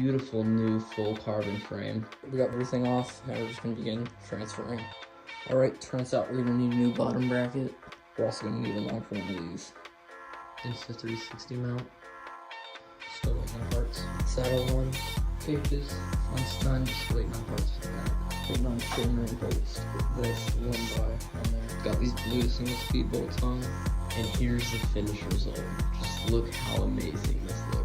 beautiful new full carbon frame. We got everything off, and we're just gonna begin transferring. All right, turns out we're gonna need a new bottom bracket. We're also gonna need a mount for one of these. Insta360 mount. Still waiting on parts. Saddle one. Cages. Once done, just waiting on parts for that. Waiting on trimmer and post. This one by on there. Got these blue single speed bolts on. And here's the finished result. Just look how amazing this looks.